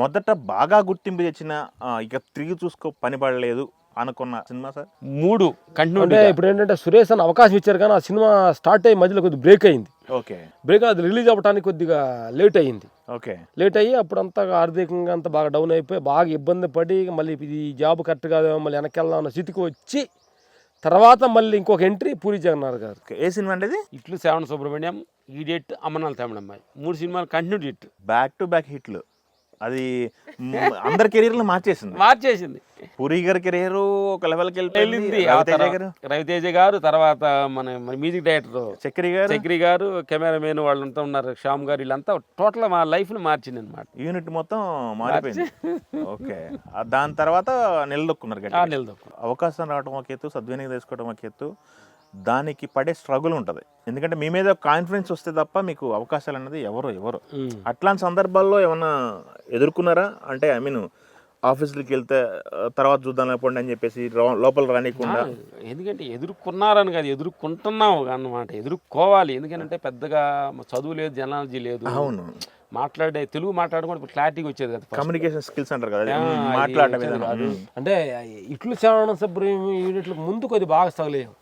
మొదట బాగా గుర్తింపు తెచ్చిన ఇక తిరిగి చూసుకో పని పడలేదు అనుకున్న సినిమా సార్? 3 కంటిన్యూ. అంటే ఇప్పుడు ఏంటంటే సురేష్ అని అవకాశం ఇచ్చారు కానీ ఆ సినిమా స్టార్ట్ అయ్యి మధ్యలో కొద్దిగా బ్రేక్ అయింది. ఓకే. బ్రేక్ అది రిలీజ్ అవ్వడానికి కొద్దిగా లేట్ అయ్యింది. ఓకే. లేట్ అయ్యి అప్పుడు అంతా ఆర్థికంగా అంతా బాగా డౌన్ అయిపోయి బాగా ఇబ్బంది పడి మళ్ళీ ఇది జాబ్ కరెక్ట్ కాదు మళ్ళీ వెనక్కి వెళ్దాం అన్న స్థితికి వచ్చి తర్వాత మళ్ళీ ఇంకొక ఎంట్రీ పూరి జగన్నాథ్ గారు. ఏ సినిమా అంటే ఇది? ఇట్లు శ్రావణ సుబ్రహ్మణ్యం, ఈడియట్, అమ్మనాల తమిళమ్మాయి 3 సినిమాలు continue hit. Back to back హిట్లు. అది అందరి కెరీర్లు మార్చేసింది. పూరి గారి కెరీర్ ఒక లెవెల్కి వెళ్ళింది. రవితేజ గారు, తర్వాత మన మ్యూజిక్ డైరెక్టర్ చక్రి గారు, కెమెరామెన్ వాళ్ళంతా ఉన్నారు, శ్యామ్ గారు, వీళ్ళంతా టోటల్ మా లైఫ్ ని మార్చింది అనమాట. యూనిట్ మొత్తం మారిపోయింది. ఓకే. దాని తర్వాత నిలదొక్కున్నారు. అవకాశం రావడం ఒక ఎత్తు, సద్వినియోగం చేసుకోవడం ఒక ఎత్తు, దానికి పడే స్ట్రగుల్ ఉంటుంది. ఎందుకంటే మీ మీద కాన్ఫిడెన్స్ వస్తే తప్ప మీకు అవకాశాలు అన్నది ఎవరు అట్లాంటి సందర్భాల్లో ఏమన్నా ఎదుర్కొన్నారా? అంటే ఐ మీన్ ఆఫీసులకి వెళ్తే తర్వాత చూద్దాం లేకపోండి అని చెప్పేసి లోపల రానికుండా. ఎందుకంటే ఎదుర్కొన్నారని కాదు, ఎదుర్కొంటున్నావు అన్నమాట. ఎదుర్కోవాలి. ఎందుకంటే పెద్దగా చదువు లేదు, జనాలజీ లేదు. అవును. తెలుగు మాట్లాడడం ఇప్పుడు క్లారిటీగా వచ్చేది కదా. కమ్యూనికేషన్ స్కిల్స్ అంటారు కదా, మాట్లాడడం. అంటే ఇట్లు శ్రావణ సుబ్రహ్మణ్యం యూనిట్లకు ముందు కొద్ది బాగా తగలేవు.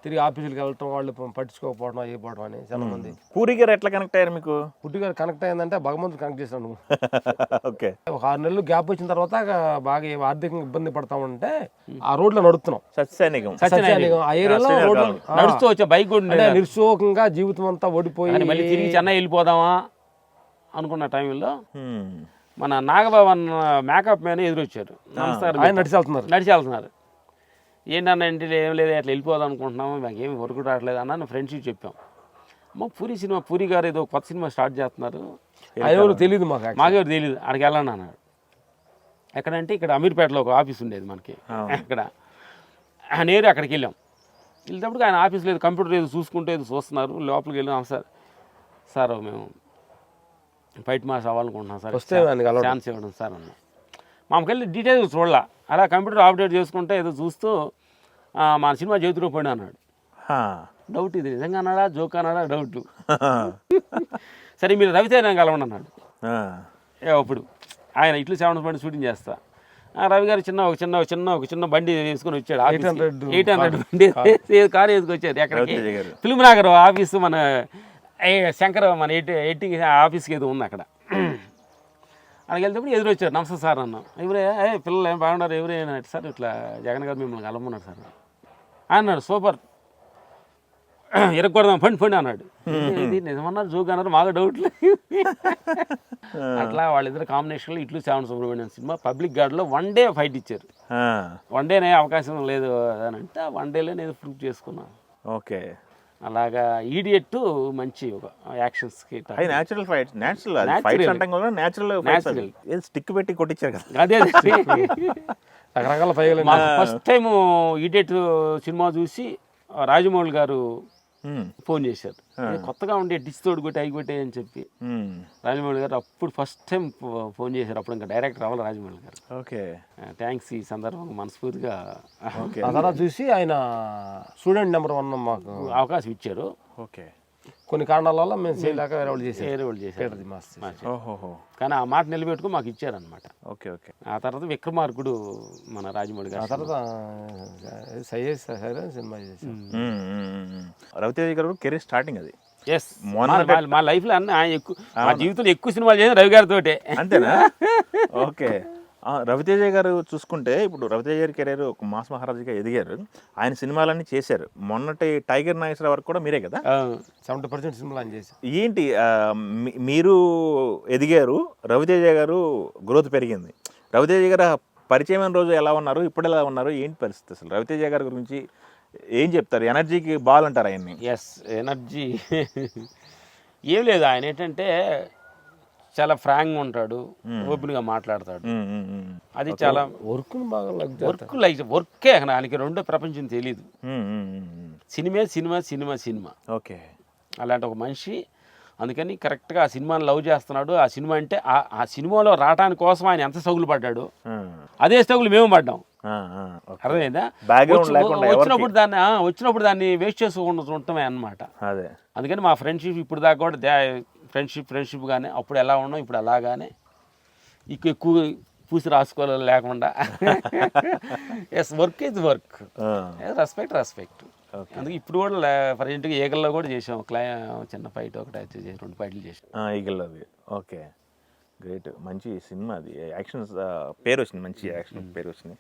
తిరిగి ఆఫీసులకు వెళ్ళటం, వాళ్ళు పట్టించుకోకపోవడం, అయిపోవడం అని చాలా మంది. పూరి గారు ఎట్లా కనెక్ట్ అయ్యారు మీకు? పూరి గారు కనెక్ట్ అయిందంటే భగవంతుడు కనెక్ట్ చేశాను. ఓకే. ఒక 6 నెలలు గ్యాప్ వచ్చిన తర్వాత బాగా ఆర్థికంగా ఇబ్బంది పడతామంటే ఆ రోడ్లో నడుస్తున్నాం. సత్యసైనికం ఆ ఏరియాలో నడుస్తూ వచ్చే బైక్ నిరుశోకంగా జీవితం అంతా ఓడిపోయి మళ్ళీ తిరిగి చెన్నై వెళ్ళిపోదామా అనుకున్న టైంలో మన నాగబాబు అన్న మేకప్ మ్యాన్ ఎదురొచ్చారు. నమస్కారం. ఆయన నడిచి వెళ్తున్నారు. ఏంటన్నా ఇంటి ఏం లేదు, అట్లా వెళ్ళిపోదాం అనుకుంటున్నాము, మాకు ఏమి వర్క్ రావట్లేదు అన్న ఫ్రెండ్షిప్ చెప్పాం. పూరి గారు ఏదో కొత్త సినిమా స్టార్ట్ చేస్తున్నారు, తెలియదు మాకెవరు తెలియదు, అక్కడికి వెళ్ళండి అన్నాడు. ఎక్కడంటే ఇక్కడ అమీర్పేటలో ఒక ఆఫీస్ ఉండేది మనకి. అక్కడ నేరు అక్కడికి వెళ్ళేటప్పుడు ఆయన ఆఫీస్ లేదు, కంప్యూటర్ ఏదో చూసుకుంటే ఏదో చూస్తున్నారు. లోపలికి వెళ్ళాం. సార్ మేము ఫైట్ మాస్ అవ్వాలనుకుంటున్నాం సార్, ఛాన్స్ ఇవ్వడం సార్ అన్న. మాకెళ్ళి డీటెయిల్స్ చూడాల, అలా కంప్యూటర్ అప్డేట్ చేసుకుంటే ఏదో చూస్తూ మన సినిమా చేతిలో పోయినా అన్నాడు. డౌట్, ఇది నిజంగా అన్నాడా జోక్ అన్నాడా డౌట్. సరే మీరు రవితేజ కలవండి అన్నాడు. అప్పుడు ఆయన ఇట్లు 7 బండి షూటింగ్ చేస్తా. రవి గారు ఒక చిన్న బండి వేసుకొని వచ్చాడు. 800 బండి కారు వేసుకొచ్చారు. ఎక్కడికి? ఫిల్మ్ నగర్ ఆఫీసు, మన శంకర్ మన ఎడిటింగ్ ఆఫీస్కి ఏదో ఉంది అక్కడ. అక్కడికి వెళ్తేప్పుడు ఎదురొచ్చారు. నమస్తే సార్ అన్నాం. ఎవరే పిల్లలు ఏం బాగున్నారు, ఎవరైనా సార్ ఇట్లా జగన్ గారు మిమ్మల్ని కలవమన్నారు సార్ అన్నాడు. సూపర్, ఇరగకూడదాం ఫండి అన్నాడు. ఇది నిజమన్నారు జోక్ అన్నారు, మాకు డౌట్లు. అట్లా వాళ్ళిద్దరు కాంబినేషన్లో ఇట్లు శ్రావణ సుబ్రహ్మణ్యం సినిమా పబ్లిక్ గార్డ్లో 1 డే ఫైట్ ఇచ్చారు. 1 డేనే అవకాశం లేదు అని అంటే 1 డేలో నేను ప్రూవ్ చేసుకున్నాను. ఓకే. అలాగా ఈడియట్ మంచి ఒక యాక్షన్స్కి స్టిక్ పెట్టి కొట్టించారు కదా. అదే రకరకాల ఫస్ట్ టైం ఈడియట్ సినిమా చూసి రాజమౌళి గారు ఫోన్ చేశారు. కొత్తగా ఉండే డిచ్ తోడు కొట్టి అయి కొట్టే అని చెప్పి రాజమౌళి గారు అప్పుడు ఫస్ట్ టైం ఫోన్ చేశారు. అప్పుడు ఇంకా డైరెక్టర్ అవ్వాలి రాజమౌళి గారు. ఓకే. థ్యాంక్స్ ఈ సందర్భంగా మనస్ఫూర్తిగా. తర్వాత చూసి ఆయన స్టూడెంట్ నెంబర్ 1 మాకు అవకాశం ఇచ్చారు. ఓకే. కొన్ని కారణాల వల్ల మేము చేయలేక వేరే వాళ్ళు చేశారు. కానీ ఆ మాట నిలబెట్టుకుని మాకు ఇచ్చారనమాట. ఓకే. ఓకే. ఆ తర్వాత విక్రమార్కుడు మన రాజమౌళి గారు. ఆ తర్వాత సినిమా చేశారు. రవితేజ గారు కెరీర్ స్టార్టింగ్ అది. మా లైఫ్ లో అన్న ఎక్కువ, మా జీవితంలో ఎక్కువ సినిమాలు చేసిన రవి గారితో. అంతేనా? ఓకే. రవితేజ గారు చూసుకుంటే ఇప్పుడు రవితేజ గారి కెరీర్ ఒక మాస్ మహారాజుగా ఎదిగారు. ఆయన సినిమాలన్నీ చేశారు. మొన్నటి టైగర్ నాగేశ్వరరావు వరకు కూడా మీరే కదా? 70% సినిమాలు ఆయన చేశారు. ఏంటి మీరు ఎదిగారు, రవితేజ గారు గ్రోత్ పెరిగింది. రవితేజ గారు పరిచయమైన రోజు ఎలా ఉన్నారు, ఇప్పుడు ఎలా ఉన్నారు, ఏంటి పరిస్థితి అసలు? రవితేజ గారి గురించి ఏం చెప్తారు? ఎనర్జీకి బాల్ అంటారు ఆయన్ని. ఎస్, ఎనర్జీ ఏం లేదు. ఆయన ఏంటంటే చాలా ఫ్రాంక్గా ఉంటాడు, ఓపెన్గా మాట్లాడతాడు. అది చాలా వర్కే. ఆయనకి రెండో ప్రపంచం తెలీదు. సినిమా. ఓకే. అలాంటి ఒక మనిషి. అందుకని కరెక్ట్గా ఆ సినిమాని లవ్ చేస్తున్నాడు. ఆ సినిమా అంటే ఆ సినిమాలో రావడానికి కోసం ఆయన ఎంత స్ట్రగుల్ పడ్డాడు, అదే స్ట్రగుల్ మేము పడ్డాం. అర్థమైందా? వచ్చినప్పుడు దాన్ని వేస్ట్ చేసుకోకుండా ఉండటమే అన్నమాట. అందుకని మా ఫ్రెండ్షిప్ ఇప్పుడు దాకా కూడా ఫ్రెండ్షిప్ గానే అప్పుడు ఎలా ఉన్నాం ఇప్పుడు అలాగానే ఎక్కువ పూసి రాసుకోవాలి లేకుండా. Yes, work is work, respect. అందుకే ఇప్పుడు కూడా ప్రజెంట్గా ఈగల్లో కూడా చేసాం, చిన్న ఫైట్ ఒకటి చేసి 2 ఫైట్లు చేసాం ఈగల్లోది. Okay, great. మంచి సినిమా అది, యాక్షన్ పేరు వచ్చింది, మంచి యాక్షన్ పేరు వచ్చింది.